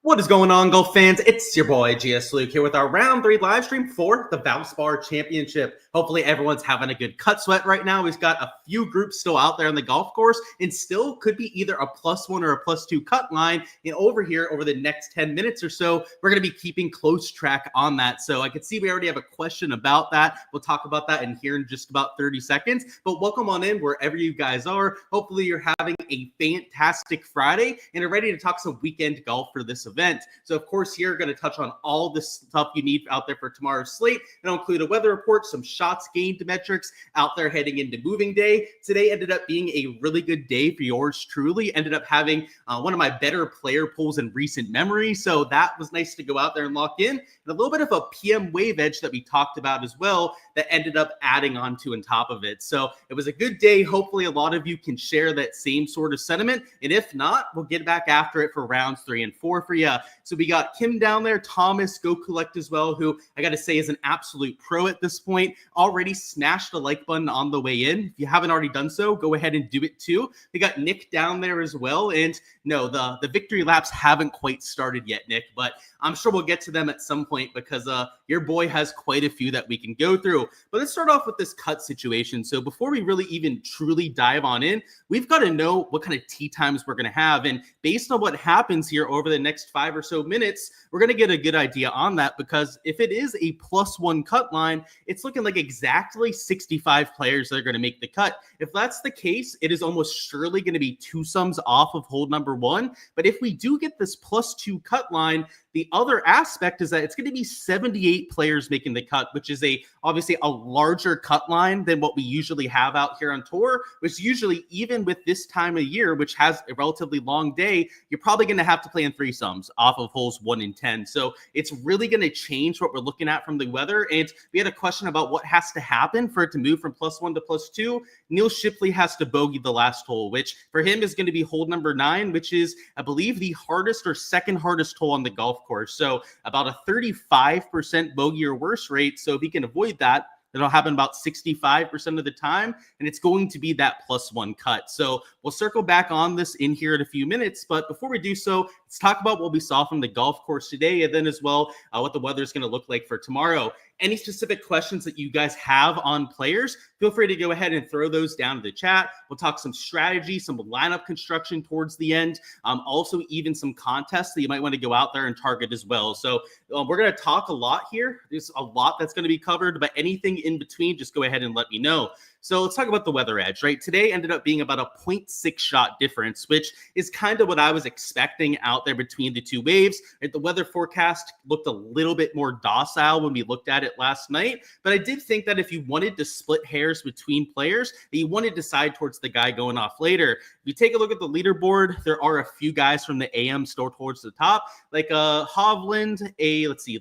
What is going on, golf fans? It's your boy GS Luke here with our round 3 live stream for the Valspar Championship. Hopefully everyone's having a good cut sweat right now. We've got a few groups still out there on the golf course and still could be either a +1 or a +2 cut line. And over here, over the next 10 minutes or so, we're going to be keeping close track on that. So I can see we already have a question about that. We'll talk about that in here in just about 30 seconds. But welcome on in wherever you guys are. Hopefully you're having a fantastic Friday and are ready to talk some weekend golf for this event. So of course here we're going to touch on all the stuff you need out there for tomorrow's slate. It'll include a weather report, some shots gained metrics out there heading into moving day. Today ended up being a really good day for yours truly. Ended up having one of my better player pools in recent memory. So that was nice to go out there and lock in. And a little bit of a PM wave edge that we talked about as well that ended up adding on top of it. So it was a good day. Hopefully a lot of you can share that same sort of sentiment. And if not, we'll get back after it for rounds 3 and 4 for you. So we got Kim down there, Thomas, Go Collect as well, who I got to say is an absolute pro at this point. Already smashed the like button on the way in. If you haven't already done so, go ahead and do it too. We got Nick down there as well. And no, the victory laps haven't quite started yet, Nick, but I'm sure we'll get to them at some point because your boy has quite a few that we can go through. But let's start off with this cut situation. So before we really even truly dive on in, we've got to know what kind of tee times we're going to have. And based on what happens here over the next 5 or so minutes, we're going to get a good idea on that, because if it is a +1 cut line, it's looking like exactly 65 players that are going to make the cut. If that's the case, it is almost surely going to be 2 sums off of hold number 1. But if we do get this +2 cut line, the other aspect is that it's going to be 78 players making the cut, which is obviously a larger cut line than what we usually have out here on tour, which usually, even with this time of year, which has a relatively long day, you're probably going to have to play in 3 sums off of holes 1 and 10. So it's really going to change what we're looking at from the weather. And we had a question about what has to happen for it to move from +1 to +2. Neil Shipley has to bogey the last hole, which for him is going to be hole number 9, which is, I believe, the hardest or second hardest hole on the golf course. So about a 35% bogey or worse rate. So if he can avoid that, it'll happen about 65% of the time, and it's going to be that +1 cut. So we'll circle back on this in here in a few minutes, but before we do so, let's talk about what we saw from the golf course today, and then as well what the weather is going to look like for tomorrow. Any specific questions that you guys have on players, feel free to go ahead and throw those down in the chat. We'll talk some strategy, some lineup construction towards the end, also even some contests that you might want to go out there and target as well. So we're going to talk a lot here. There's a lot that's going to be covered, but anything in between, just go ahead and let me know. So let's talk about the weather edge, right? Today ended up being about a 0.6 shot difference, which is kind of what I was expecting out there between the 2 waves. Right? The weather forecast looked a little bit more docile when we looked at it last night, but I did think that if you wanted to split hairs between players, that you wanted to side towards the guy going off later. If you take a look at the leaderboard, there are a few guys from the AM still towards the top, like Hovland,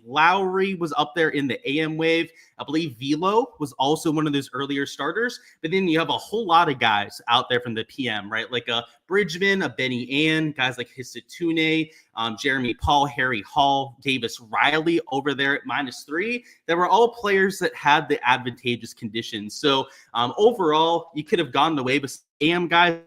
Lowry was up there in the AM wave. I believe Velo was also one of those earlier starters. But then you have a whole lot of guys out there from the PM, right? Like a Bridgman, a Benny Ann, guys like Hisatune, Jeremy Paul, Harry Hall, Davis Riley over there at -3. They were all players that had the advantageous conditions. So overall, you could have gone away with AM guys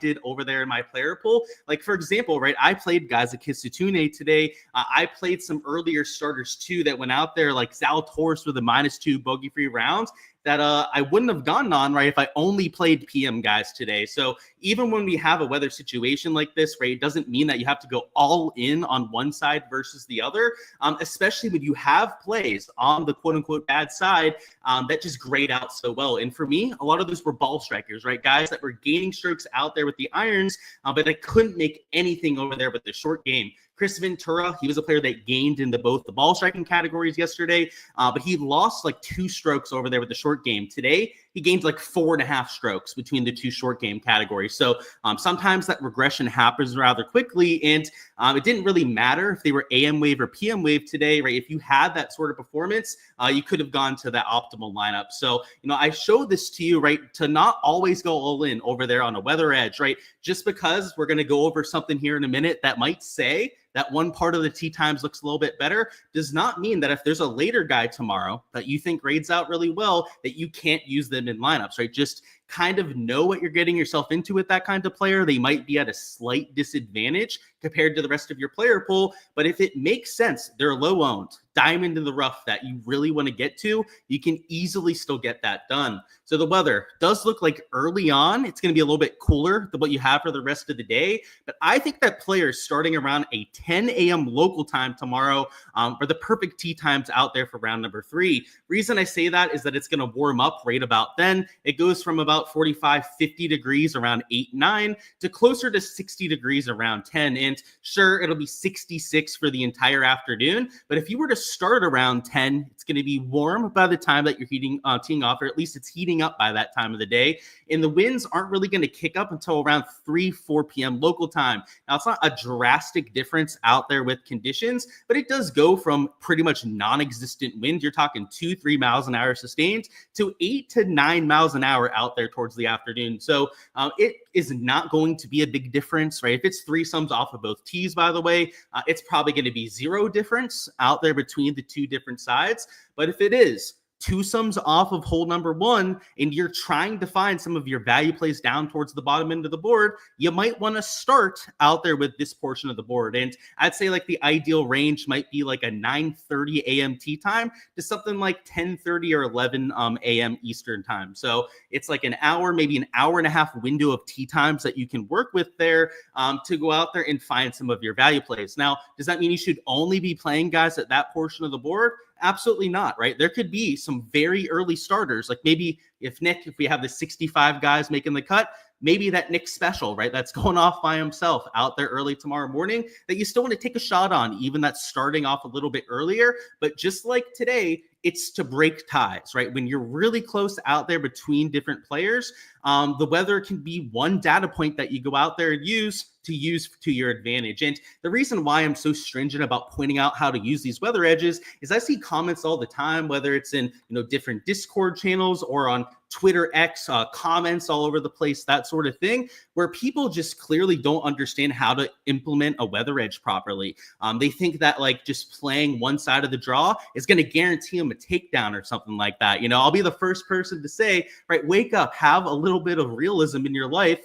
did over there in my player pool. Like, for example, right, I played guys like Hisatune today. I played some earlier starters too that went out there, like Zalatoris with a -2 bogey-free rounds that I wouldn't have gone on, right, if I only played PM guys today. So even when we have a weather situation like this, right, it doesn't mean that you have to go all in on one side versus the other, especially when you have plays on the quote-unquote bad side that just grade out so well. And for me, a lot of those were ball strikers, right, guys that were gaining strokes out there with the irons, but they couldn't make anything over there with the short game. Chris Ventura, he was a player that gained in both the ball striking categories yesterday, but he lost like 2 strokes over there with the short game. Today, he gained like 4.5 strokes between the 2 short game categories. So sometimes that regression happens rather quickly, and it didn't really matter if they were AM wave or PM wave today, right? If you had that sort of performance, you could have gone to that optimal lineup. So, I showed this to you, right, to not always go all in over there on a weather edge, right? Just because we're going to go over something here in a minute that might say that one part of the tee times looks a little bit better does not mean that if there's a later guy tomorrow that you think grades out really well, that you can't use them in lineups, right? Just kind of know what you're getting yourself into with that kind of player. They might be at a slight disadvantage compared to the rest of your player pool. But if it makes sense, they're low owned, diamond in the rough that you really want to get to, you can easily still get that done. So the weather does look like early on, it's going to be a little bit cooler than what you have for the rest of the day. But I think that players starting around a 10 a.m. local time tomorrow are the perfect tee times out there for round number 3. Reason I say that is that it's going to warm up right about then. It goes from about 45, 50 degrees around 8, 9 to closer to 60 degrees around 10. And sure, it'll be 66 for the entire afternoon. But if you were to start around 10, it's going to be warm by the time that you're teeing off, or at least it's heating up by that time of the day. And the winds aren't really going to kick up until around 3, 4 p.m. local time. Now, it's not a drastic difference out there with conditions, but it does go from pretty much non-existent wind. You're talking 2, 3 miles an hour sustained to 8 to 9 miles an hour out there towards the afternoon. So it is not going to be a big difference, right? If it's threesomes off of both tees, by the way, it's probably going to be 0 difference out there between the two different sides. But if it is twosomes off of hole number 1 and you're trying to find some of your value plays down towards the bottom end of the board, you might want to start out there with this portion of the board. And I'd say like the ideal range might be like a 9:30 a.m. tee time to something like 10:30 or 11 a.m. Eastern time. So it's like an hour, maybe an hour and a half window of tee times that you can work with there to go out there and find some of your value plays. Now, does that mean you should only be playing guys at that portion of the board? Absolutely not, right? There could be some very early starters, like maybe if we have the 65 guys making the cut, maybe that Nick special, right? That's going off by himself out there early tomorrow morning that you still want to take a shot on, even that's starting off a little bit earlier. But just like today, it's to break ties, right? When you're really close out there between different players, the weather can be one data point that you go out there and use to your advantage. And the reason why I'm so stringent about pointing out how to use these weather edges is I see comments all the time, whether it's in different Discord channels or on Twitter X, comments all over the place, that sort of thing, where people just clearly don't understand how to implement a weather edge properly. They think that like just playing one side of the draw is going to guarantee them a takedown or something like that. I'll be the first person to say, right, wake up, have a little bit of realism in your life.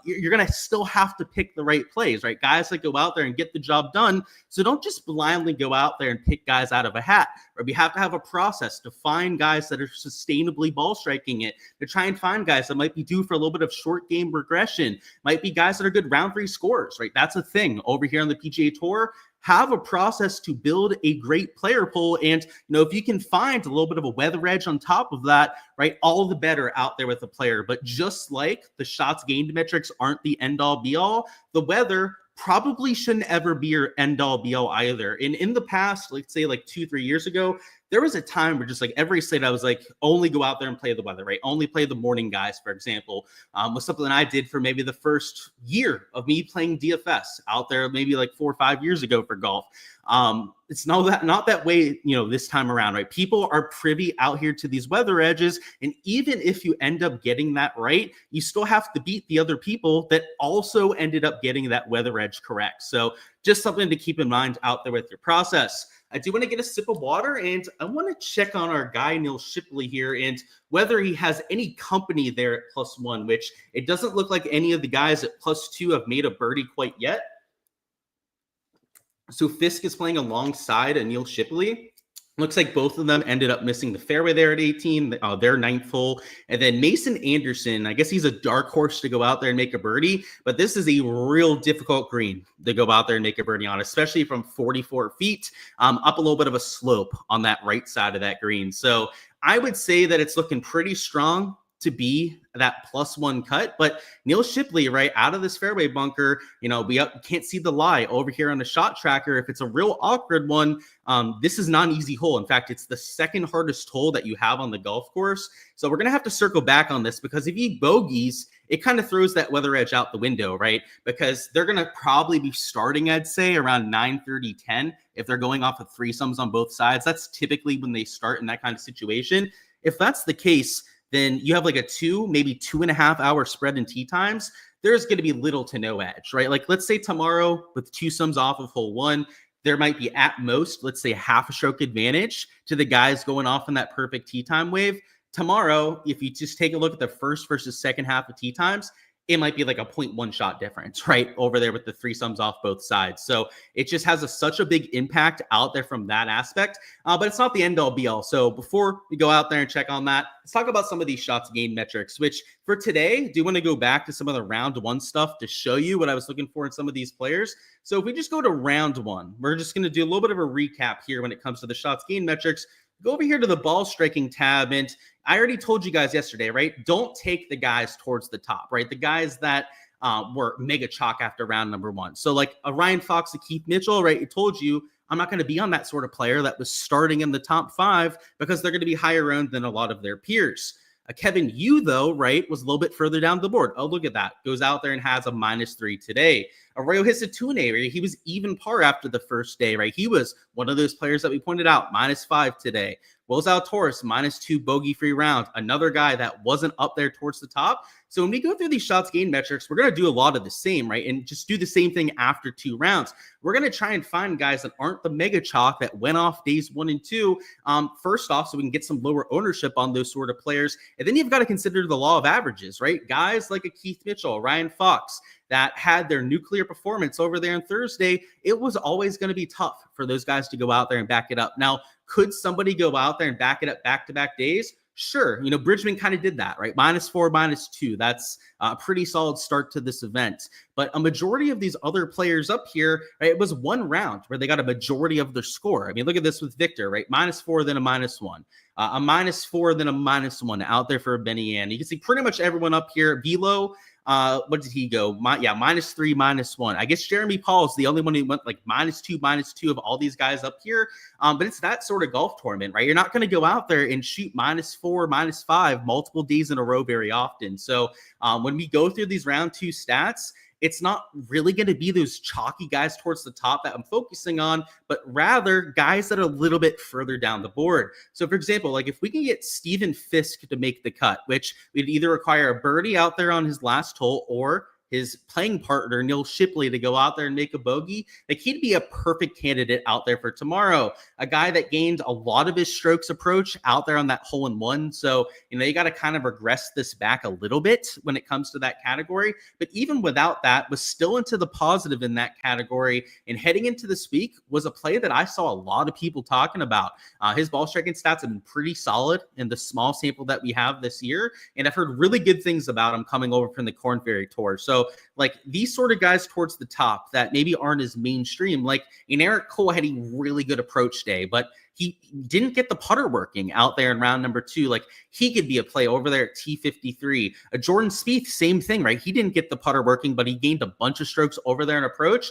You're going to still have to pick the right plays, right? Guys that go out there and get the job done. So don't just blindly go out there and pick guys out of a hat. Or we have to have a process to find guys that are sustainably ball striking it, to try and find guys that might be due for a little bit of short game regression, might be guys that are good round 3 scorers, right? That's a thing over here on the PGA Tour. Have a process to build a great player pool. And, if you can find a little bit of a weather edge on top of that, right, all the better out there with the player. But just like the shots gained metrics aren't the end all be all, the weather probably shouldn't ever be your end all be all either. And in the past, let's say like 2-3 years ago, there was a time where just like every slate I was like, only go out there and play the weather, right? Only play the morning guys, for example, was something I did for maybe the first year of me playing DFS out there, maybe like 4 or 5 years ago for golf. It's not that way, this time around, right? People are privy out here to these weather edges. And even if you end up getting that right, you still have to beat the other people that also ended up getting that weather edge correct. So just something to keep in mind out there with your process. I do want to get a sip of water, and I want to check on our guy, Neil Shipley here, and whether he has any company there at +1, which it doesn't look like any of the guys at +2 have made a birdie quite yet. So Fisk is playing alongside a Neil Shipley. Looks like both of them ended up missing the fairway there at 18, their 9th hole. And then Mason Anderson, I guess he's a dark horse to go out there and make a birdie, but this is a real difficult green to go out there and make a birdie on, especially from 44 feet up a little bit of a slope on that right side of that green. So I would say that it's looking pretty strong to be that +1 cut, but Neil Shipley, right out of this fairway bunker, we can't see the lie over here on the shot tracker. If it's a real awkward one, this is not an easy hole. In fact, it's the second hardest hole that you have on the golf course. So we're going to have to circle back on this, because if he bogeys, it kind of throws that weather edge out the window, right? Because they're going to probably be starting, I'd say, around 9:30, 10 if they're going off of threesomes on both sides. That's typically when they start in that kind of situation. If that's the case, then you have like a 2, maybe 2.5 hour spread in tee times. There's going to be little to no edge, right? Like let's say tomorrow with twosomes off of hole 1, there might be at most, let's say half a stroke advantage to the guys going off in that perfect tee time wave. Tomorrow, if you just take a look at the first versus second half of tee times, it might be like a 0.1 shot difference, right? Over there with the three sums off both sides. So it just has such a big impact out there from that aspect, but it's not the end all be all. So before we go out there and check on that, let's talk about some of these shots gained metrics, which for today, do want to go back to some of the round one stuff to show you what I was looking for in some of these players. So if we just go to round one, we're just going to do a little bit of a recap here when it comes to the shots gained metrics. Go over here to the ball striking tab, and I already told you guys yesterday, right? Don't take the guys towards the top, right? The guys that were mega chalk after round number one. So like a Ryan Fox, a Keith Mitchell, right? It told you I'm not going to be on that sort of player that was starting in the top five because they're going to be higher owned than a lot of their peers. Kevin Yu, though, right, was a little bit further down the board. Oh, look at that. Goes out there and has a -3 today. Arroyo Hisatune, right? He was even par after the first day, right? He was one of those players that we pointed out, -5 today. Will Zalatoris, -2 bogey-free round. Another guy that wasn't up there towards the top. So when we go through these shots gained metrics, we're going to do a lot of the same, right? And just do the same thing after 2 rounds. We're going to try and find guys that aren't the mega chalk that went off days 1 and 2. First off, so we can get some lower ownership on those sort of players. And then you've got to consider the law of averages, right? Guys like a Keith Mitchell, Ryan Fox, that had their nuclear performance over there on Thursday, it was always going to be tough for those guys to go out there and back it up. Now, could somebody go out there and back it up back-to-back days? Sure. You know, Bridgman kind of did that, right? -4, -2. That's a pretty solid start to this event. But a majority of these other players up here, right, it was 1 round where they got a majority of their score. I mean, look at this with Victor, right? -4, then a -1. A -4, then a -1 out there for Benny Ann. You can see pretty much everyone up here. Velo, what did he go? -3, -1. I guess Jeremy Paul is the only one who went like -2, -2 of all these guys up here. But it's that sort of golf tournament, right? You're not going to go out there and shoot -4, -5 multiple days in a row very often. So when we go through these round 2 stats, it's not really going to be those chalky guys towards the top that I'm focusing on, but rather guys that are a little bit further down the board. So, for example, like if we can get Steven Fisk to make the cut, which would either require a birdie out there on his last hole or his playing partner, Neil Shipley, to go out there and make a bogey, like he'd be a perfect candidate out there for tomorrow. A guy that gained a lot of his strokes approach out there on that hole-in-one. So, you know, you got to kind of regress this back a little bit when it comes to that category. But even without that, was still into the positive in that category. And heading into this week was a play that I saw a lot of people talking about. His ball striking stats have been pretty solid in the small sample that we have this year. And I've heard really good things about him coming over from the Korn Ferry Tour. So like these sort of guys towards the top that maybe aren't as mainstream, like in Eric Cole had a really good approach day, but he didn't get the putter working out there in round number 2. Like he could be a play over there at T53. Jordan Spieth, same thing, right? He didn't get the putter working, but he gained a bunch of strokes over there in approach.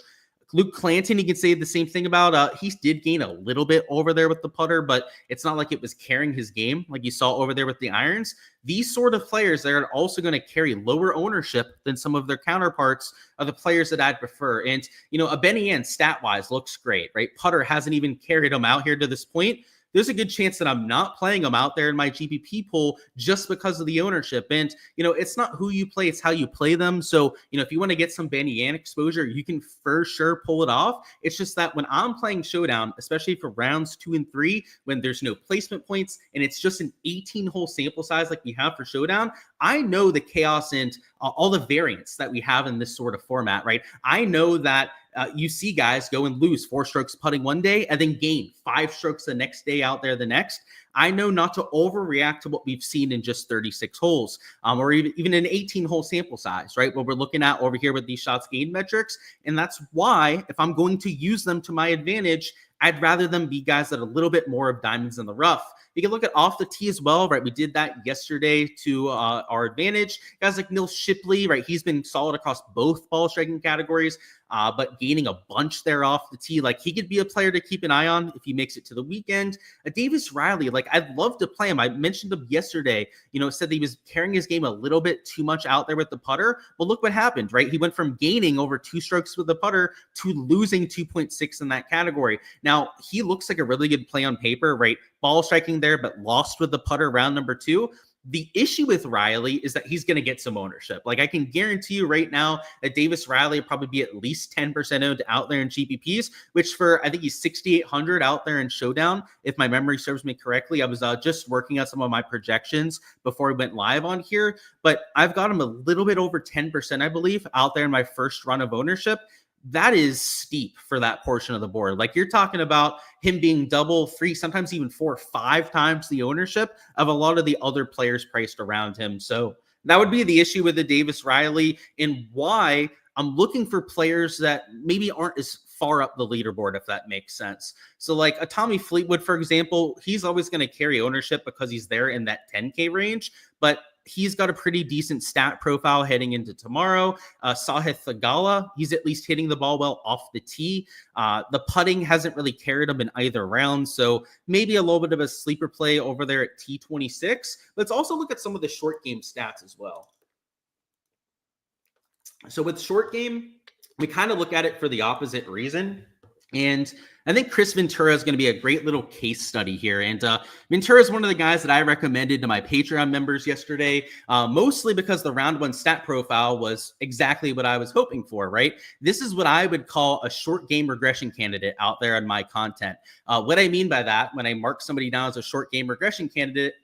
Luke Clanton, you can say the same thing about. He did gain a little bit over there with the putter, but it's not like it was carrying his game like you saw over there with the irons. These sort of players that are also going to carry lower ownership than some of their counterparts are the players that I'd prefer. And, you know, a Benny Ann stat-wise looks great, right? Putter hasn't even carried him out here to this point. There's a good chance that I'm not playing them out there in my GPP pool just because of the ownership. And, you know, it's not who you play, it's how you play them. So, you know, if you want to get some Benny Ann exposure, you can for sure pull it off. It's just that when I'm playing Showdown, especially for rounds 2 and 3, when there's no placement points and it's just an 18-hole sample size like we have for Showdown, I know the chaos and all the variance that we have in this sort of format, right? I know that you see guys go and lose 4 strokes putting one day and then gain 5 strokes the next day out there the next. I know not to overreact to what we've seen in just 36 holes or even an 18-hole sample size, right? What we're looking at over here with these shots gained metrics. And that's why if I'm going to use them to my advantage, I'd rather them be guys that are a little bit more of diamonds in the rough. You can look at off the tee as well, right? We did that yesterday to our advantage. Guys like Neil Shipley, right? He's been solid across both ball striking categories, but gaining a bunch there off the tee. Like he could be a player to keep an eye on if he makes it to the weekend. Davis Riley, like I'd love to play him. I mentioned him yesterday, you know, said that he was carrying his game a little bit too much out there with the putter. Well, look what happened, right? He went from gaining over 2 strokes with the putter to losing 2.6 in that category. Now, he looks like a really good play on paper, right? Ball striking there, but lost with the putter round number 2. The issue with Riley is that he's going to get some ownership. Like I can guarantee you right now that Davis Riley will probably be at least 10% owned out there in GPPs, which for, I think he's 6,800 out there in Showdown. If my memory serves me correctly, I was just working on some of my projections before we went live on here, but I've got him a little bit over 10%, I believe, out there in my first run of ownership. That is steep for that portion of the board. Like you're talking about him being double, 3, sometimes even 4 or 5 times the ownership of a lot of the other players priced around him. So that would be the issue with the Davis Riley and why I'm looking for players that maybe aren't as far up the leaderboard, if that makes sense. So like a Tommy Fleetwood, for example, he's always going to carry ownership because he's there in that 10K range, but he's got a pretty decent stat profile heading into tomorrow. Sahith Theegala, he's at least hitting the ball well off the tee. The putting hasn't really carried him in either round, so maybe a little bit of a sleeper play over there at T26. Let's also look at some of the short game stats as well. So with short game, we kind of look at it for the opposite reason. And I think Chris Ventura is going to be a great little case study here. And Ventura is one of the guys that I recommended to my Patreon members yesterday, mostly because the round 1 stat profile was exactly what I was hoping for, right? This is what I would call a short game regression candidate out there in my content. What I mean by that, when I mark somebody down as a short game regression candidate,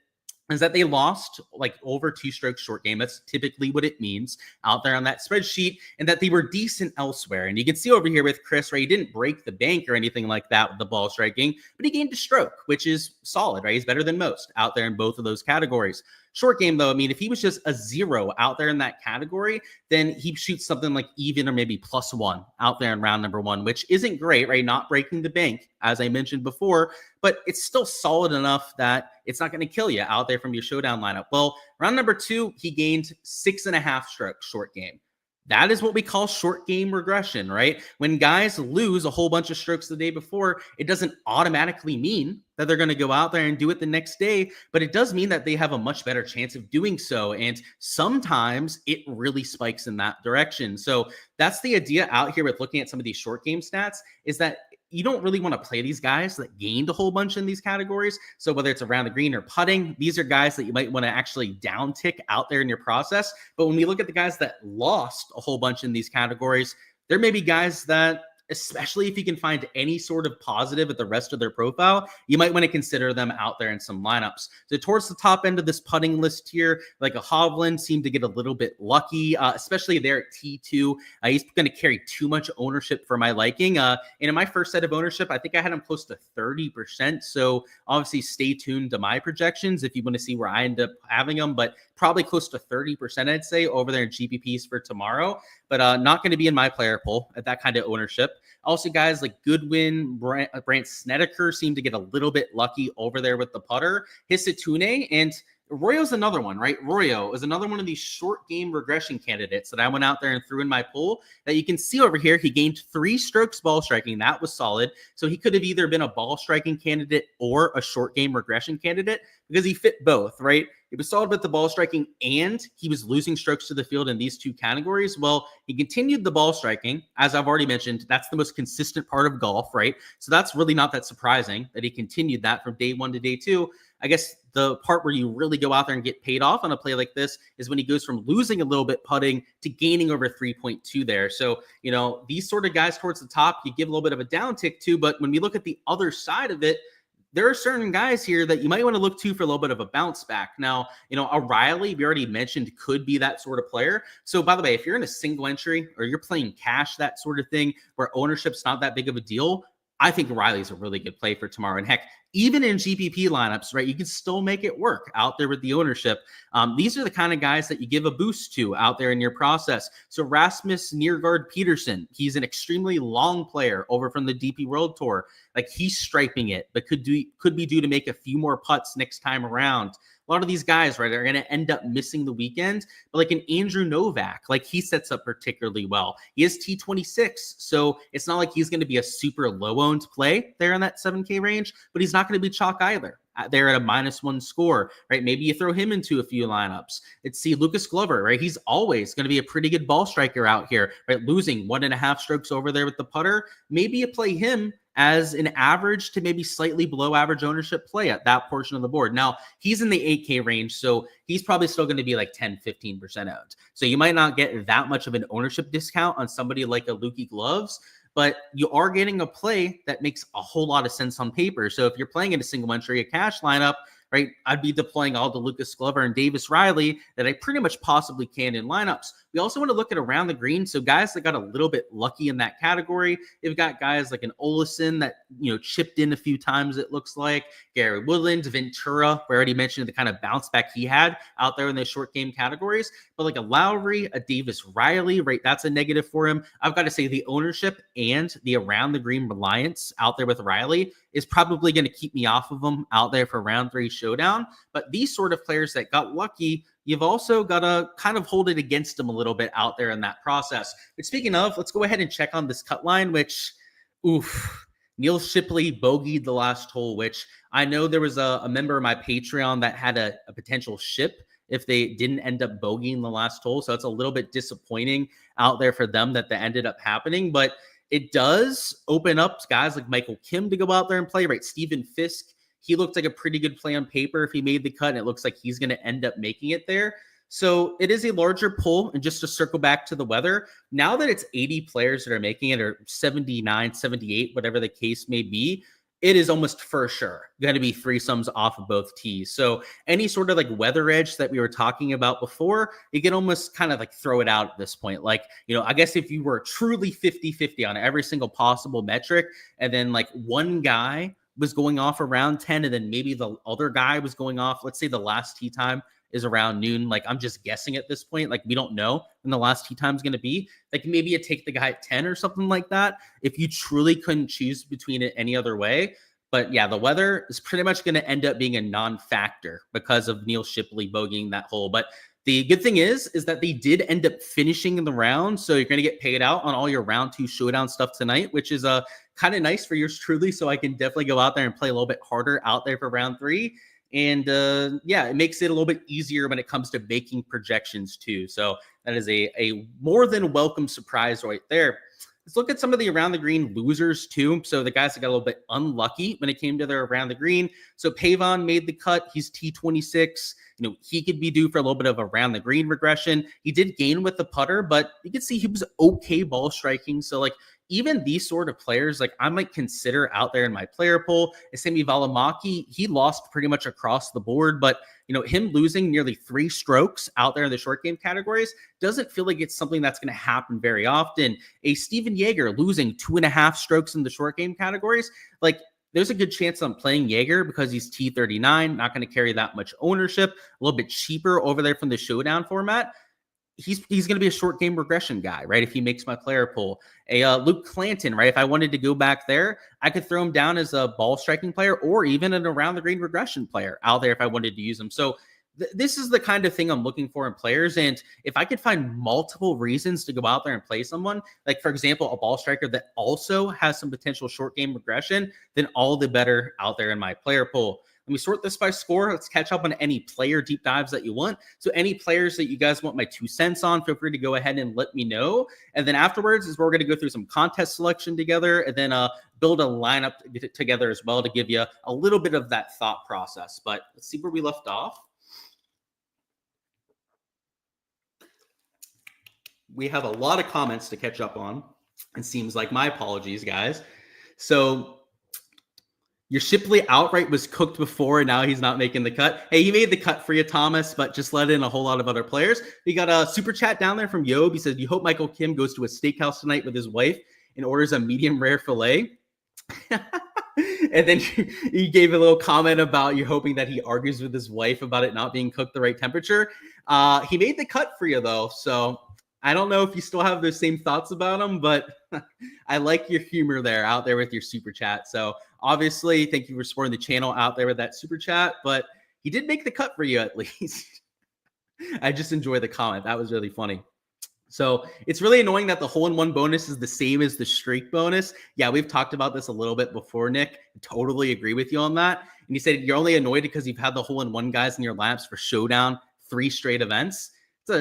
is that they lost like over 2 strokes short game. That's typically what it means out there on that spreadsheet, and that they were decent elsewhere. And you can see over here with Chris, right? He didn't break the bank or anything like that with the ball striking, but he gained a stroke, which is solid, right? He's better than most out there in both of those categories. Short game, though, I mean, if he was just a 0 out there in that category, then he shoots something like even or maybe +1 out there in round number 1, which isn't great, right? Not breaking the bank, as I mentioned before, but it's still solid enough that it's not going to kill you out there from your showdown lineup. Well, round number 2, he gained 6.5 strokes short game. That is what we call short game regression, right? When guys lose a whole bunch of strokes the day before, it doesn't automatically mean that they're going to go out there and do it the next day, but it does mean that they have a much better chance of doing so. And sometimes it really spikes in that direction. So that's the idea out here with looking at some of these short game stats, is that you don't really want to play these guys that gained a whole bunch in these categories. So whether it's around the green or putting, these are guys that you might want to actually down tick out there in your process. But when we look at the guys that lost a whole bunch in these categories, there may be guys that, especially if you can find any sort of positive at the rest of their profile, you might want to consider them out there in some lineups. So towards the top end of this putting list here, like a Hovland seemed to get a little bit lucky, especially there at T2. He's going to carry too much ownership for my liking. And in my first set of ownership, I think I had him close to 30%. So obviously stay tuned to my projections if you want to see where I end up having them, but probably close to 30%, I'd say, over there in GPPs for tomorrow, but not going to be in my player pool at that kind of ownership. Also, guys like Goodwin, Brandt Snedeker seem to get a little bit lucky over there with the putter. Hisatune, and Royo's another one, right? Royo is another one of these short game regression candidates that I went out there and threw in my pool that you can see over here. He gained 3 strokes ball striking. That was solid. So he could have either been a ball striking candidate or a short game regression candidate because he fit both, right? He was solid with the ball striking and he was losing strokes to the field in these 2 categories. Well, he continued the ball striking. As I've already mentioned, that's the most consistent part of golf, right? So that's really not that surprising that he continued that from day 1 to day 2. I guess the part where you really go out there and get paid off on a play like this is when he goes from losing a little bit putting to gaining over 3.2 there. So, you know, these sort of guys towards the top, you give a little bit of a downtick to, but when we look at the other side of it, there are certain guys here that you might want to look to for a little bit of a bounce back. Now, you know, O'Reilly, we already mentioned, could be that sort of player. So by the way, if you're in a single entry or you're playing cash, that sort of thing, where ownership's not that big of a deal, I think O'Reilly's a really good play for tomorrow. And heck, even in GPP lineups, right, you can still make it work out there with the ownership. These are the kind of guys that you give a boost to out there in your process. So Rasmus Niergaard Peterson, he's an extremely long player over from the DP World Tour. Like, he's striping it, but could be due to make a few more putts next time around. A lot of these guys, right, are going to end up missing the weekend. But like an Andrew Novak, like, he sets up particularly well. He is T26, so it's not like he's going to be a super low-owned play there in that 7K range, but he's not going to be chalk either. There at a -1 score, right? Maybe you throw him into a few lineups. Let's see, Lucas Glover, right? He's always going to be a pretty good ball striker out here, right? Losing 1.5 strokes over there with the putter. Maybe you play him as an average to maybe slightly below average ownership play at that portion of the board. Now, he's in the 8K range, so he's probably still going to be like 10, 15% owned. So you might not get that much of an ownership discount on somebody like a Lukey Gloves, but you are getting a play that makes a whole lot of sense on paper. So if you're playing in a single entry, a cash lineup, right, I'd be deploying all the Lucas Glover and Davis Riley that I pretty much possibly can in lineups. We also want to look at around the green. So guys that got a little bit lucky in that category. You've got guys like an Olesen that, chipped in a few times, it looks like. Gary Woodland, Ventura, we already mentioned the kind of bounce back he had out there in the short game categories. But like a Lowry, a Davis Riley, right, that's a negative for him. I've got to say the ownership and the around the green reliance out there with Riley is probably going to keep me off of them out there for round 3 showdown. But these sort of players that got lucky, you've also got to kind of hold it against them a little bit out there in that process. But speaking of, let's go ahead and check on this cut line, which, Neil Shipley bogeyed the last hole, which I know there was a member of my Patreon that had a potential ship if they didn't end up bogeying the last hole. So it's a little bit disappointing out there for them that ended up happening. But it does open up guys like Michael Kim to go out there and play, right? Stephen Fisk, he looked like a pretty good play on paper if he made the cut, and it looks like he's going to end up making it there. So it is a larger pull. And just to circle back to the weather, now that it's 80 players that are making it, or 79, 78, whatever the case may be, it is almost for sure going to be threesomes off of both tees. So any sort of like weather edge that we were talking about before, you can almost kind of like throw it out at this point. Like, I guess if you were truly 50-50 on every single possible metric, and then like one guy was going off around 10, and then maybe the other guy was going off, let's say the last tee time is around noon. Like, I'm just guessing at this point. Like, we don't know when the last tee time is going to be. Like, maybe you take the guy at 10 or something like that if you truly couldn't choose between it any other way. But yeah, the weather is pretty much going to end up being a non-factor because of Neil Shipley bogeying that hole. But the good thing is that they did end up finishing in the round. So you're going to get paid out on all your round 2 showdown stuff tonight, which is kind of nice for yours truly. So I can definitely go out there and play a little bit harder out there for round 3. And yeah, it makes it a little bit easier when it comes to making projections too. So that is a more than welcome surprise right there. Let's look at some of the around the green losers too. So the guys that got a little bit unlucky when it came to their around the green. So Pavon made the cut. He's T26. He could be due for a little bit of around the green regression. He did gain with the putter, but you can see he was okay ball striking. So like even these sort of players, like I might consider out there in my player pool. Semi Valimaki, he lost pretty much across the board, but him losing nearly 3 strokes out there in the short game categories doesn't feel like it's something that's going to happen very often. A Steven Yeager losing 2.5 strokes in the short game categories, like there's a good chance I'm playing Yeager because he's T39, not going to carry that much ownership, a little bit cheaper over there from the showdown format. He's going to be a short game regression guy, right? If he makes my player pool. A Luke Clanton, right? If I wanted to go back there, I could throw him down as a ball striking player or even an around the green regression player out there if I wanted to use him. So this is the kind of thing I'm looking for in players. And if I could find multiple reasons to go out there and play someone, like for example, a ball striker that also has some potential short game regression, then all the better out there in my player pool. Let me sort this by score. Let's catch up on any player deep dives that you want. So any players that you guys want my 2 cents on, feel free to go ahead and let me know. And then afterwards is where we're going to go through some contest selection together and then build a lineup together as well to give you a little bit of that thought process. But let's see where we left off. We have a lot of comments to catch up on. It seems like my apologies, guys. So your Shipley outright was cooked before, and now he's not making the cut. Hey, he made the cut for you, Thomas, but just let in a whole lot of other players. We got a super chat down there from Yob. He says, you hope Michael Kim goes to a steakhouse tonight with his wife and orders a medium rare filet. And then he gave a little comment about you hoping that he argues with his wife about it not being cooked the right temperature. He made the cut for you, though, so I don't know if you still have those same thoughts about him, but I like your humor there out there with your super chat. So obviously, thank you for supporting the channel out there with that super chat, but he did make the cut for you at least. I just enjoy the comment. That was really funny. So it's really annoying that the hole-in-one bonus is the same as the streak bonus. Yeah, we've talked about this a little bit before, Nick. I totally agree with you on that. And you said you're only annoyed because you've had the hole-in-one guys in your laps for showdown 3 straight events. It's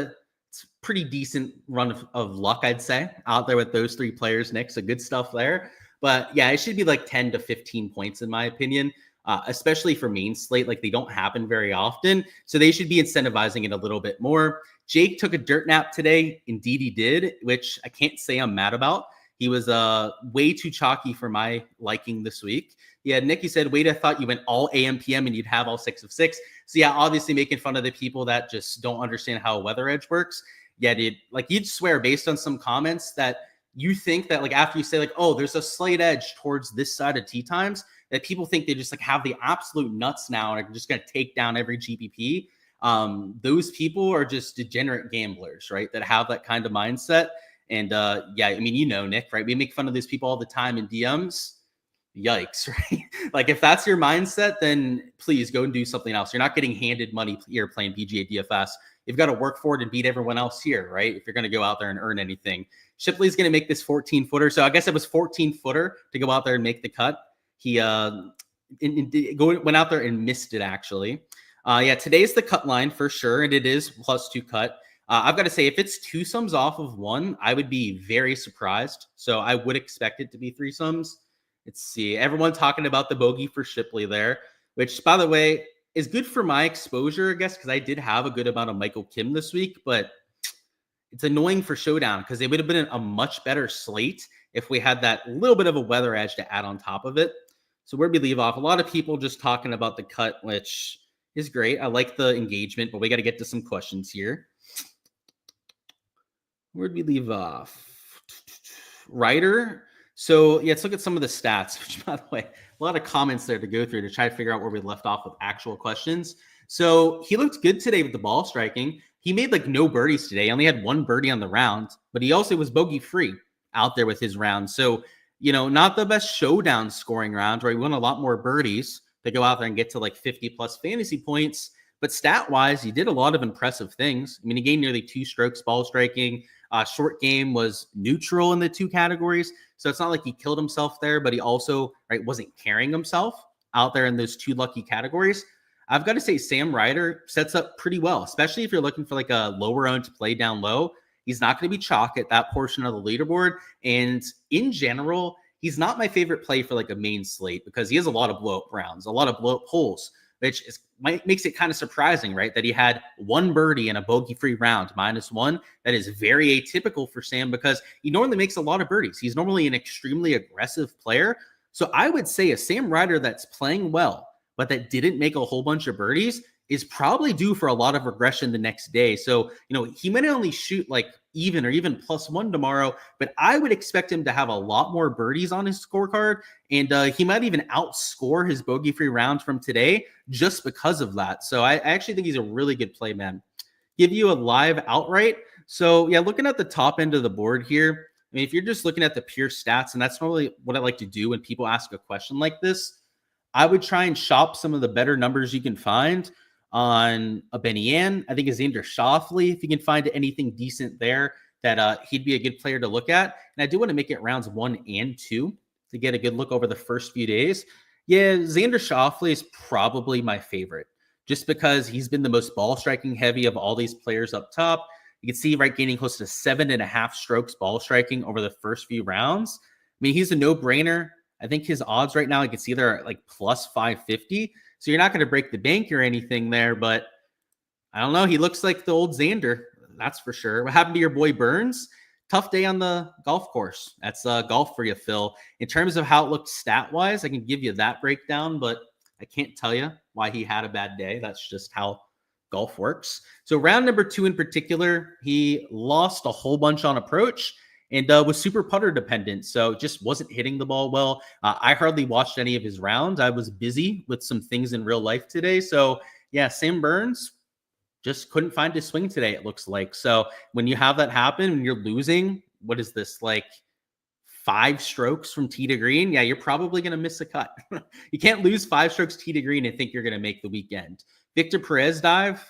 a pretty decent run of luck, I'd say, out there with those 3 players, Nick. So good stuff there. But yeah, it should be like 10 to 15 points in my opinion, especially for main slate. Like they don't happen very often. So they should be incentivizing it a little bit more. Jake took a dirt nap today. Indeed he did, which I can't say I'm mad about. He was way too chalky for my liking this week. Yeah, Nicky said, wait, I thought you went all AM, PM and you'd have all 6 of 6. So yeah, obviously making fun of the people that just don't understand how a weather edge works. Yeah, dude, like you'd swear based on some comments that you think that like after you say like, oh, there's a slight edge towards this side of tee times, that people think they just like have the absolute nuts now and are just going to take down every GPP. Those people are just degenerate gamblers, right? That have that kind of mindset. And yeah, I mean, you know, Nick, right? We make fun of these people all the time in DMs. Yikes, right? Like if that's your mindset, then please go and do something else. You're not getting handed money here playing PGA DFS. You've got to work for it and beat everyone else here, right? If you're going to go out there and earn anything. Shipley's going to make this 14-footer. So I guess it was 14-footer to go out there and make the cut. He went out there and missed it, actually. Yeah, today's the cut line for sure, and it is +2 cut. I've got to say, if it's 2 sums off of 1, I would be very surprised. So I would expect it to be 3 sums. Let's see. Everyone talking about the bogey for Shipley there, which, by the way, is good for my exposure, I guess, because I did have a good amount of Michael Kim this week, but it's annoying for Showdown because it would have been a much better slate if we had that little bit of a weather edge to add on top of it. So where'd we leave off? A lot of people just talking about the cut, which is great. I like the engagement, but we got to get to some questions here. Where'd we leave off? Ryder. So yeah, let's look at some of the stats, which, by the way, a lot of comments there to go through to try to figure out where we left off with actual questions. So he looked good today with the ball striking. He made like no birdies today. He only had 1 birdie on the round, but he also was bogey free out there with his round. So, you know, not the best Showdown scoring round, right? We won a lot more birdies to go out there and get to like 50 plus fantasy points. But stat wise, he did a lot of impressive things. I mean, he gained nearly 2 strokes ball striking. Short game was neutral in the 2 categories. So it's not like he killed himself there, but he also wasn't carrying himself out there in those 2 lucky categories. I've got to say Sam Ryder sets up pretty well, especially if you're looking for like a lower owned play down low. He's not going to be chalk at that portion of the leaderboard. And in general, he's not my favorite play for like a main slate because he has a lot of blow up rounds, a lot of blow up holes, which makes it kind of surprising, right? That he had 1 birdie in a bogey-free round, -1. That is very atypical for Sam because he normally makes a lot of birdies. He's normally an extremely aggressive player. So I would say a Sam Ryder that's playing well, but that didn't make a whole bunch of birdies is probably due for a lot of regression the next day. So, you know, he might only shoot like even or even +1 tomorrow, but I would expect him to have a lot more birdies on his scorecard. And he might even outscore his bogey-free round from today just because of that. So I actually think he's a really good play, man. Give you a live outright. So yeah, looking at the top end of the board here, I mean, if you're just looking at the pure stats, and that's normally what I like to do when people ask a question like this, I would try and shop some of the better numbers you can find on a Benny Ann. I think a Xander Schauffele, if you can find anything decent there, that he'd be a good player to look at. And I do want to make it rounds 1 and 2 to get a good look over the first few days. Yeah, Xander Schauffele is probably my favorite just because he's been the most ball striking heavy of all these players up top. You can see gaining close to 7.5 strokes ball striking over the first few rounds. I mean, he's a no-brainer. I think his odds right now, you can see they're like +550. So you're not going to break the bank or anything there, but I don't know. He looks like the old Xander. That's for sure. What happened to your boy Burns? Tough day on the golf course. That's golf for you, Phil. In terms of how it looked stat-wise, I can give you that breakdown, but I can't tell you why he had a bad day. That's just how golf works. So round number 2 in particular, he lost a whole bunch on approach and was super putter dependent. So just wasn't hitting the ball well. I hardly watched any of his rounds. I was busy with some things in real life today. So yeah, Sam Burns just couldn't find his swing today, it looks like. So when you have that happen, when you're losing, what is this, like 5 strokes from tee to green? Yeah, you're probably going to miss a cut. You can't lose 5 strokes tee to green and think you're going to make the weekend. Victor Perez dive.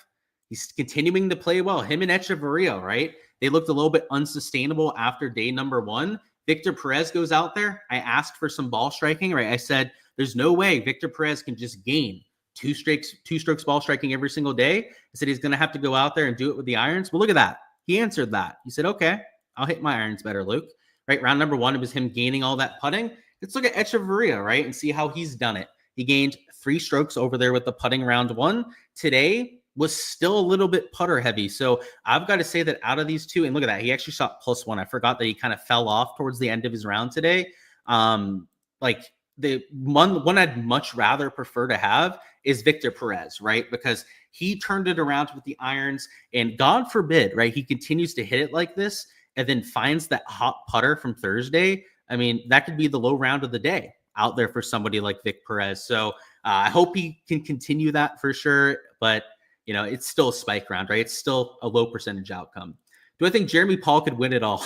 He's continuing to play well. Him and Echeverria, right? They looked a little bit unsustainable after day number 1. Victor Perez goes out there. I asked for some ball striking, right? I said, there's no way Victor Perez can just gain 2 strokes ball striking every single day. I said he's going to have to go out there and do it with the irons. Well, look at that. He answered that. He said, okay, I'll hit my irons better, Luke. Right? Round number 1, it was him gaining all that putting. Let's look at Echeverria, right, and see how he's done it. He gained 3 strokes over there with the putting round 1. Today was still a little bit putter heavy. So I've got to say that out of these two, and look at that, he actually shot +1. I forgot that he kind of fell off towards the end of his round today. Like the one I'd much rather prefer to have is Victor Perez, right? Because he turned it around with the irons, and God forbid, right, he continues to hit it like this and then finds that hot putter from Thursday. I mean, that could be the low round of the day out there for somebody like Vic Perez. So I hope he can continue that for sure. But, you know, it's still a spike round, right? It's still a low percentage outcome. Do I think Jeremy Paul could win it all?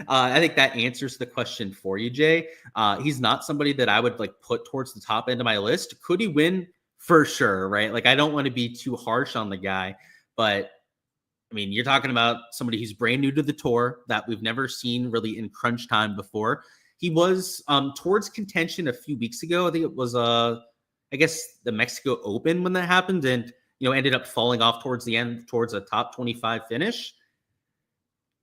I think that answers the question for you, Jay. He's not somebody that I would like put towards the top end of my list. Could he win? For sure, right? Like, I don't want to be too harsh on the guy, but I mean, you're talking about somebody who's brand new to the tour that we've never seen really in crunch time before. He was towards contention a few weeks ago. I think it was, I guess, the Mexico Open when that happened, and, you know, ended up falling off towards the end, towards a top 25 finish.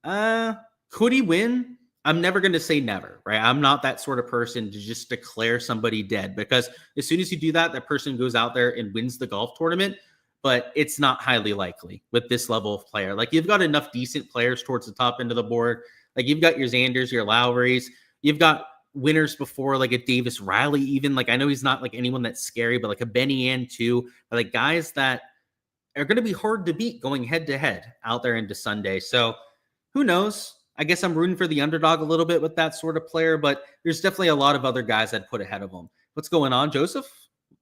Could he win? I'm never going to say never, right? I'm not that sort of person to just declare somebody dead, because as soon as you do that, that person goes out there and wins the golf tournament. But it's not highly likely with this level of player. Like, you've got enough decent players towards the top end of the board. Like, you've got your Xanders, your Lowrys. You've got winners before, like a Davis Riley even. Like, I know he's not like anyone that's scary, but like a Benny Ann too. But like guys that are going to be hard to beat going head-to-head out there into Sunday. So who knows? I guess I'm rooting for the underdog a little bit with that sort of player, but there's definitely a lot of other guys I'd put ahead of him. What's going on, Joseph?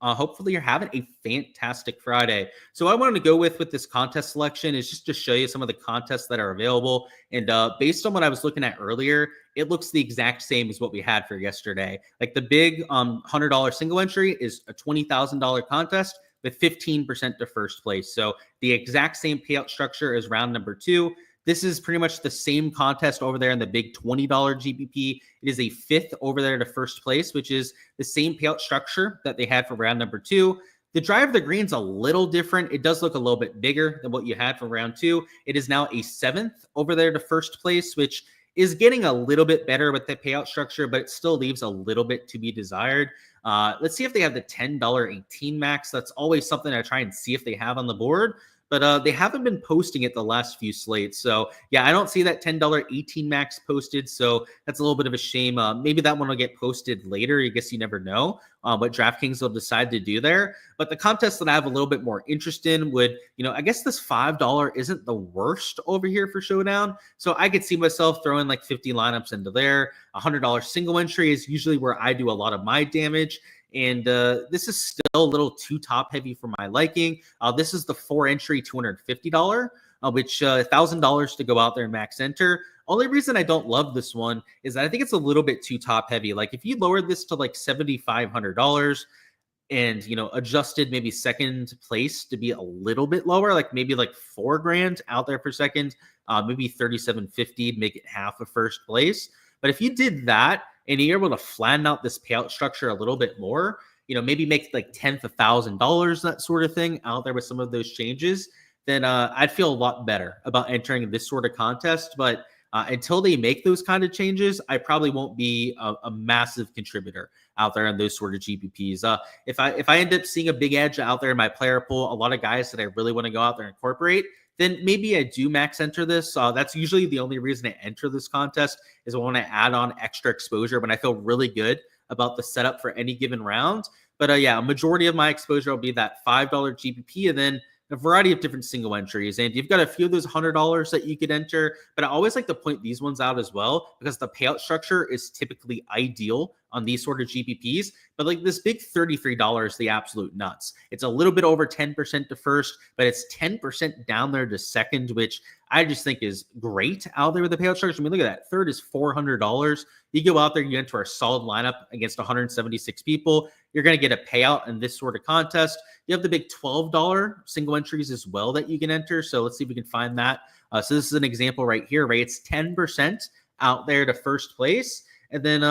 Hopefully you're having a fantastic Friday. So what I wanted to go with this contest selection is just to show you some of the contests that are available. And based on what I was looking at earlier, it looks the exact same as what we had for yesterday. Like the big $100 single entry is a $20,000 contest with 15% to first place. So the exact same payout structure as round number 2. This is pretty much the same contest over there in the big $20 GPP. It is a 5th over there to first place, which is the same payout structure that they had for round number 2. The drive of the green's a little different. It does look a little bit bigger than what you had for round 2. It is now a 7th over there to first place, which is getting a little bit better with the payout structure, but it still leaves a little bit to be desired. Let's see if they have the $10 18 max. That's always something I try and see if they have on the board. But they haven't been posting it the last few slates. So, yeah, I don't see that $10 18 max posted. So that's a little bit of a shame. Maybe that one will get posted later. I guess you never know what DraftKings will decide to do there. But the contest that I have a little bit more interest in would, you know, I guess this $5 isn't the worst over here for Showdown. So I could see myself throwing like 50 lineups into there. $100 single entry is usually where I do a lot of my damage. And this is still a little too top heavy for my liking. This is the 4-entry $250, which $1,000 to go out there and max enter. Only reason I don't love this one is that I think it's a little bit too top heavy. Like if you lowered this to like $7,500 and, you know, adjusted maybe second place to be a little bit lower, like maybe like $4,000 out there for second, maybe $3,750 to make it half of first place. But if you did that, and you're able to flatten out this payout structure a little bit more, you know, maybe make like $10th $1,000, that sort of thing out there with some of those changes, then I'd feel a lot better about entering this sort of contest. But until they make those kind of changes, I probably won't be a massive contributor out there in those sort of GPPs. If I end up seeing a big edge out there in my player pool, a lot of guys that I really want to go out there and incorporate, then maybe I do max enter this. That's usually the only reason I enter this contest is I want to add on extra exposure when I feel really good about the setup for any given round. But yeah, a majority of my exposure will be that $5 GPP and then a variety of different single entries. And you've got a few of those $100 that you could enter, but I always like to point these ones out as well because the payout structure is typically ideal on these sort of GPPs. But like this big $33, the absolute nuts. It's a little bit over 10% to first, but it's 10% down there to second, which I just think is great out there with the payout structure. I mean, look at that. Third is $400. You go out there, you enter a solid lineup against 176 people. You're going to get a payout in this sort of contest. You have the big $12 single entries as well that you can enter. So let's see if we can find that. So this is an example right here, right? It's 10% out there to first place. And then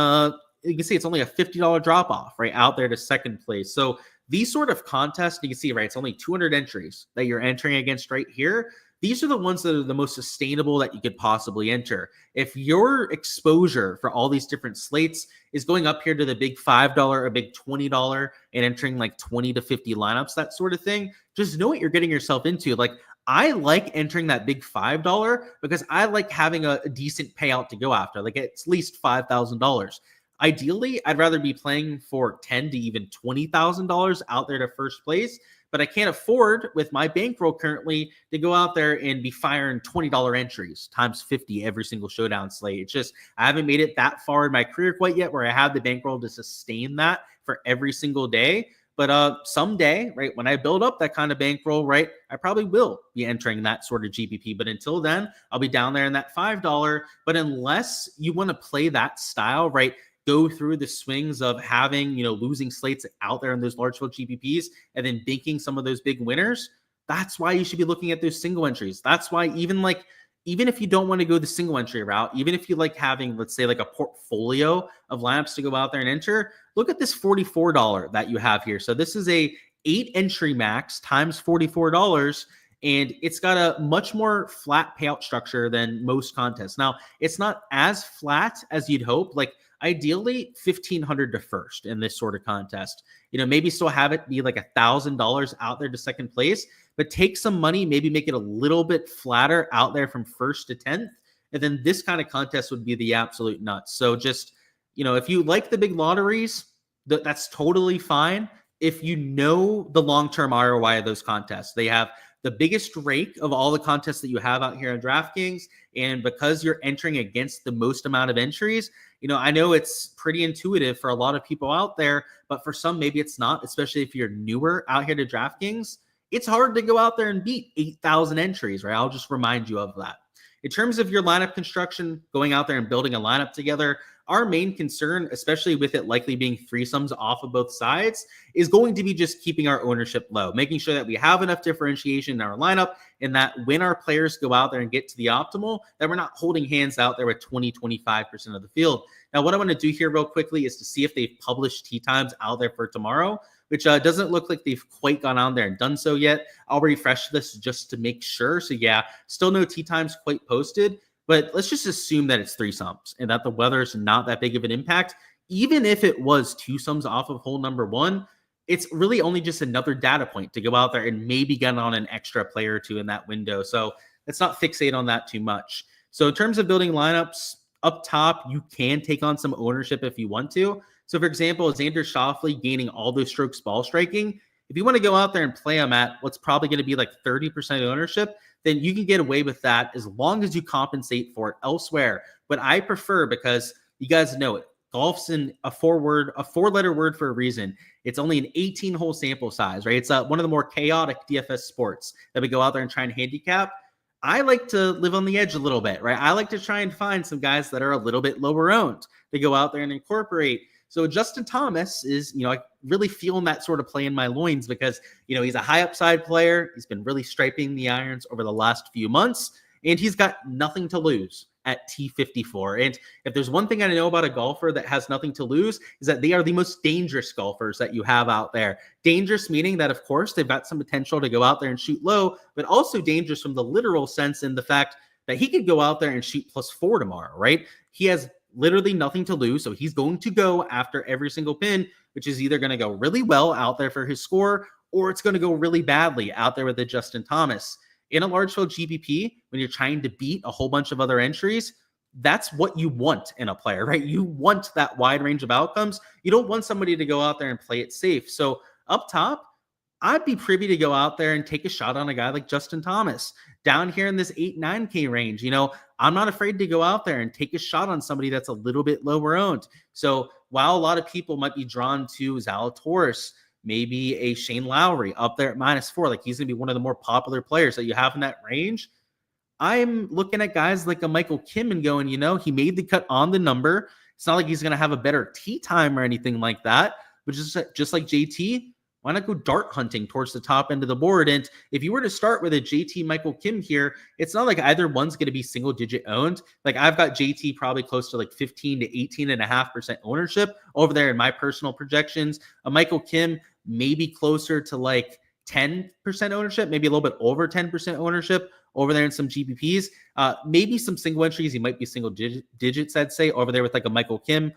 you can see it's only a $50 drop off right out there to second place. So these sort of contests, you can see, right, it's only 200 entries that you're entering against right here. these are the ones that are the most sustainable that you could possibly enter. If your exposure for all these different slates is going up here to the big $5 or big $20 and entering like 20 to 50 lineups, that sort of thing, just know what you're getting yourself into. Like, I like entering that big $5 because I like having a decent payout to go after, like at least $5,000. Ideally, I'd rather be playing for $10,000 to even $20,000 out there to first place, but I can't afford with my bankroll currently to go out there and be firing $20 entries times 50 every single showdown slate. It's just, I haven't made it that far in my career quite yet where I have the bankroll to sustain that for every single day. But someday, right, when I build up that kind of bankroll, right, I probably will be entering that sort of GPP. But until then, I'll be down there in that $5. But unless you want to play that style, right, go through the swings of having, losing slates out there in those large field GPPs and then banking some of those big winners, that's why you should be looking at those single entries. That's why even if you don't want to go the single entry route, even if you like having, let's say, like a portfolio of lineups to go out there and enter, look at this $44 that you have here. So this is a 8 entry max times $44, and it's got a much more flat payout structure than most contests. Now, it's not as flat as you'd hope. Like, ideally, $1,500 to first in this sort of contest. Maybe still have it be like $1,000 out there to second place, but take some money, maybe make it a little bit flatter out there from first to 10th. And then this kind of contest would be the absolute nuts. So just, if you like the big lotteries, that's totally fine. If you know the long-term ROI of those contests, they have the biggest rake of all the contests that you have out here on DraftKings. And because you're entering against the most amount of entries, I know it's pretty intuitive for a lot of people out there, but for some, maybe it's not, especially if you're newer out here to DraftKings. It's hard to go out there and beat 8,000 entries, right? I'll just remind you of that. In terms of your lineup construction, going out there and building a lineup together, our main concern, especially with it likely being threesomes off of both sides, is going to be just keeping our ownership low, making sure that we have enough differentiation in our lineup and that when our players go out there and get to the optimal, that we're not holding hands out there with 20-25% of the field. Now, what I want to do here real quickly is to see if they've published tee times out there for tomorrow, which doesn't look like they've quite gone on there and done so yet. I'll refresh this just to make sure. So yeah, still no tee times quite posted, but let's just assume that it's threesomes and that the weather is not that big of an impact. Even if it was twosomes off of hole number 1, it's really only just another data point to go out there and maybe get on an extra player or two in that window. So let's not fixate on that too much. So in terms of building lineups, up top, you can take on some ownership if you want to. So for example, Xander Schauffele gaining all those strokes ball striking. If you want to go out there and play him at what's probably going to be like 30% ownership, then you can get away with that as long as you compensate for it elsewhere. But I prefer, because you guys know it, golf's in a four-letter word for a reason. It's only an 18-hole sample size, right? It's one of the more chaotic DFS sports that we go out there and try and handicap. I like to live on the edge a little bit, right? I like to try and find some guys that are a little bit lower owned to go out there and incorporate. So Justin Thomas is, I really feeling that sort of play in my loins because, he's a high upside player. He's been really striping the irons over the last few months, and he's got nothing to lose at T54. And if there's one thing I know about a golfer that has nothing to lose, is that they are the most dangerous golfers that you have out there. Dangerous meaning that, of course, they've got some potential to go out there and shoot low, but also dangerous from the literal sense in the fact that he could go out there and shoot +4 tomorrow, right? He has literally nothing to lose. So he's going to go after every single pin, which is either going to go really well out there for his score, or it's going to go really badly out there with the Justin Thomas. In a large field GPP, when you're trying to beat a whole bunch of other entries, that's what you want in a player, right? You want that wide range of outcomes. You don't want somebody to go out there and play it safe. So up top, I'd be privy to go out there and take a shot on a guy like Justin Thomas. Down here in this 8-9K range, I'm not afraid to go out there and take a shot on somebody that's a little bit lower owned. So while a lot of people might be drawn to Zalatoris, maybe a Shane Lowry up there at -4, like he's going to be one of the more popular players that you have in that range, I'm looking at guys like a Michael Kim and going, he made the cut on the number. It's not like he's going to have a better tee time or anything like that, but just like JT, why not go dart hunting towards the top end of the board? And if you were to start with a JT Michael Kim here, it's not like either one's going to be single digit owned. Like I've got JT probably close to like 15 to 18.5% ownership over there in my personal projections. A Michael Kim maybe closer to like 10% ownership, maybe a little bit over 10% ownership over there in some GPPs. Maybe some single entries. He might be single digits, I'd say, over there with like a Michael Kim,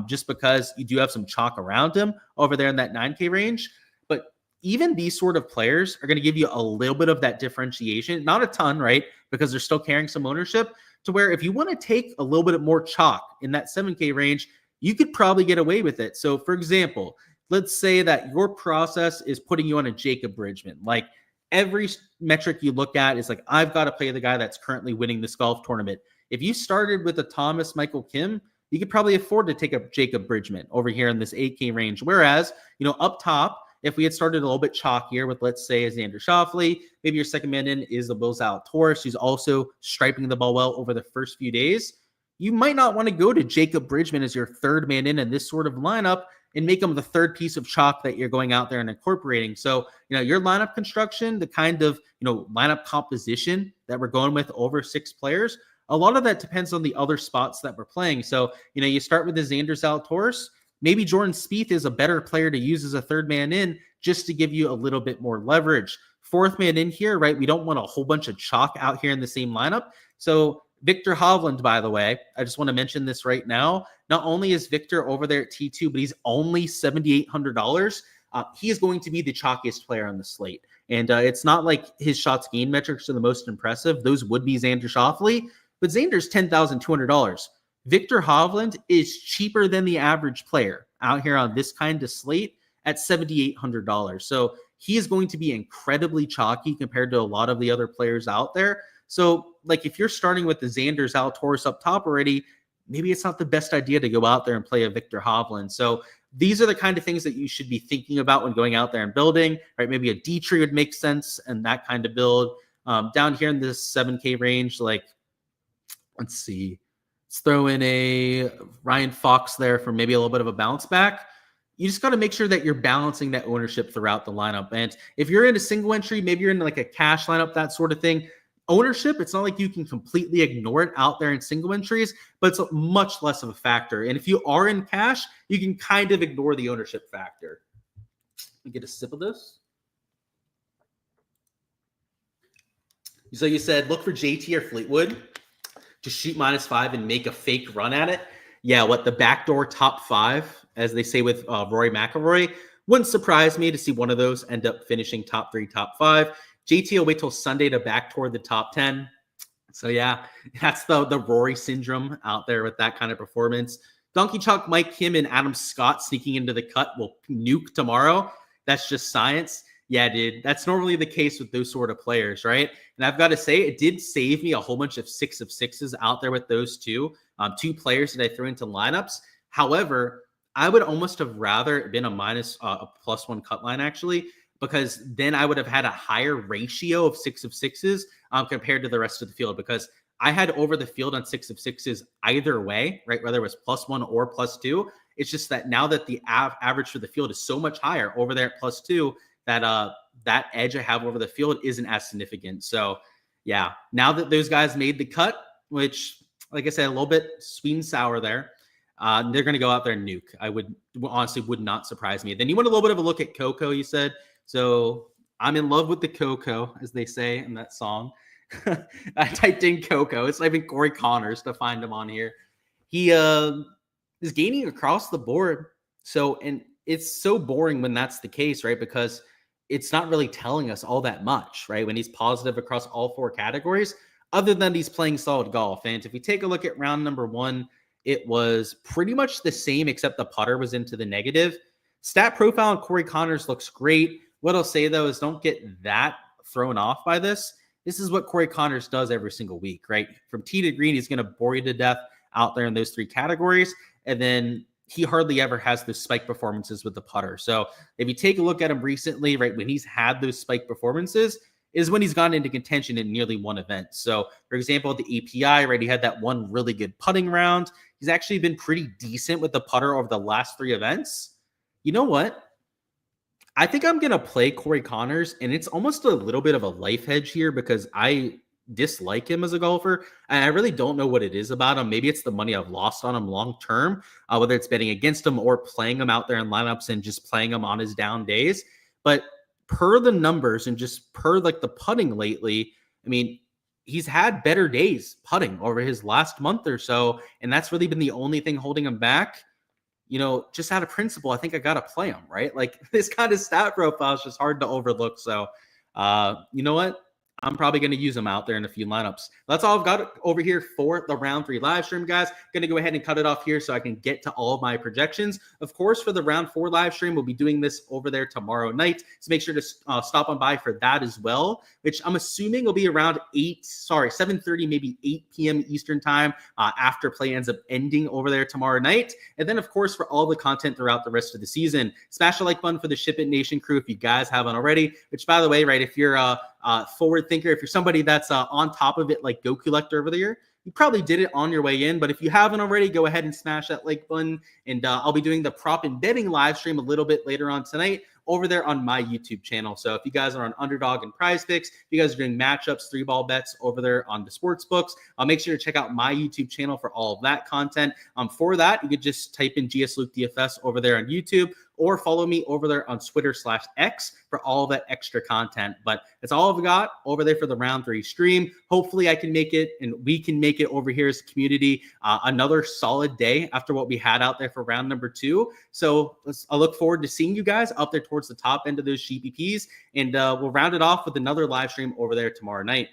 just because you do have some chalk around him over there in that 9K range. But even these sort of players are going to give you a little bit of that differentiation, not a ton, right? Because they're still carrying some ownership, to where if you want to take a little bit more chalk in that 7K range, you could probably get away with it. So for example, let's say that your process is putting you on a Jacob Bridgman. Like every metric you look at is like, I've got to play the guy that's currently winning this golf tournament. If you started with a Thomas Michael Kim, you could probably afford to take a Jacob Bridgman over here in this 8K range. Whereas, up top, if we had started a little bit chalkier with, let's say, Xander Schauffele, maybe your second man in is the Will Zalatoris, who's also striping the ball well over the first few days, you might not want to go to Jacob Bridgman as your third man in this sort of lineup and make him the third piece of chalk that you're going out there and incorporating. So, your lineup construction, the kind of, lineup composition that we're going with over 6 players, a lot of that depends on the other spots that we're playing. So, you start with the Xander Zalatoris. Maybe Jordan Spieth is a better player to use as a third man in just to give you a little bit more leverage. Fourth man in here, right? We don't want a whole bunch of chalk out here in the same lineup. So Victor Hovland, by the way, I just want to mention this right now. Not only is Victor over there at T2, but he's only $7,800. He is going to be the chalkiest player on the slate. And it's not like his shots gained metrics are the most impressive. Those would be Xander Schauffele, but Xander's $10,200. Victor Hovland is cheaper than the average player out here on this kind of slate at $7,800. So he is going to be incredibly chalky compared to a lot of the other players out there. So like if you're starting with the Xander Zalatoris up top already, maybe it's not the best idea to go out there and play a Victor Hovland. So these are the kind of things that you should be thinking about when going out there and building, right? Maybe a D tree would make sense and that kind of build. Down here in this 7K range, like, let's see. Let's throw in a Ryan Fox there for maybe a little bit of a bounce back. You just got to make sure that you're balancing that ownership throughout the lineup. And if you're in a single entry, maybe you're in like a cash lineup, that sort of thing. Ownership, it's not like you can completely ignore it out there in single entries, but it's much less of a factor. And if you are in cash, you can kind of ignore the ownership factor. Let me get a sip of this. So you said, look for JT or Fleetwood to shoot -5 and make a fake run at it. Yeah, what the backdoor top 5, as they say with Rory McIlroy, wouldn't surprise me to see one of those end up finishing top 3, top 5. JT will wait till Sunday to backdoor the top 10. So yeah, that's the Rory syndrome out there with that kind of performance. Donkey Chalk, Mike Kim, and Adam Scott sneaking into the cut will nuke tomorrow. That's just science. Yeah, dude, that's normally the case with those sort of players, right? And I've got to say, it did save me a whole bunch of 6 of 6s out there with those two players that I threw into lineups. However, I would almost have rather been a +1 cut line, actually, because then I would have had a higher ratio of 6 of 6s compared to the rest of the field, because I had over the field on 6 of 6s either way, right? Whether it was +1 or +2. It's just that now that the average for the field is so much higher over there at +2, that edge I have over the field isn't as significant. So yeah, now that those guys made the cut, which, like I said, a little bit sweet and sour there, they're going to go out there and nuke. Honestly would not surprise me. Then you want a little bit of a look at Coco, you said. So I'm in love with the Coco, as they say in that song. I typed in Coco. It's like Corey Connors to find him on here. He is gaining across the board. So, and it's so boring when that's the case, right? Because it's not really telling us all that much, right? When he's positive across all 4 categories, other than he's playing solid golf. And if we take a look at round number 1, it was pretty much the same, except the putter was into the negative. Stat profile on Corey Connors looks great. What I'll say, though, is don't get that thrown off by this. This is what Corey Connors does every single week, right? From tee to green, he's going to bore you to death out there in those 3 categories. And then he hardly ever has those spike performances with the putter. So if you take a look at him recently, right, when he's had those spike performances is when he's gone into contention in nearly one event. So for example, the API, right, he had that one really good putting round. He's actually been pretty decent with the putter over the last 3 events. You know what? I think I'm going to play Corey Connors, and it's almost a little bit of a life hedge here because I dislike him as a golfer, and I really don't know what it is about him. Maybe it's the money I've lost on him long term, whether it's betting against him or playing him out there in lineups and just playing him on his down days. But per the numbers and just per like the putting lately, I mean, he's had better days putting over his last month or so, and that's really been the only thing holding him back. Just out of principle, I think I got to play him, right? Like, this kind of stat profile is just hard to overlook. So, you know what? I'm probably going to use them out there in a few lineups. That's all I've got over here for the round 3 live stream, guys. Going to go ahead and cut it off here so I can get to all of my projections. Of course, for the round 4 live stream, we'll be doing this over there tomorrow night. So make sure to stop on by for that as well, which I'm assuming will be around 7:30, maybe 8 p.m. Eastern time after play ends up ending over there tomorrow night. And then, of course, for all the content throughout the rest of the season, smash the like button for the SHIPIT Nation crew if you guys haven't already, which, by the way, right, if you're forward thinker, if you're somebody that's on top of it like Go Collector over there, you probably did it on your way in. But if you haven't already, go ahead and smash that like button. And I'll be doing the prop and betting live stream a little bit later on tonight over there on my YouTube channel. So if you guys are on Underdog and Prize Picks, if you guys are doing matchups, 3-ball bets over there on the sports books, I'll make sure to check out my YouTube channel for all of that content. For that, you could just type in GSLukeDFS over there on YouTube, or follow me over there on Twitter/X for all that extra content. But that's all I've got over there for the round 3 stream. Hopefully I can make it, and we can make it over here as a community another solid day after what we had out there for round number 2. So I look forward to seeing you guys up there towards the top end of those GPPs, and we'll round it off with another live stream over there tomorrow night.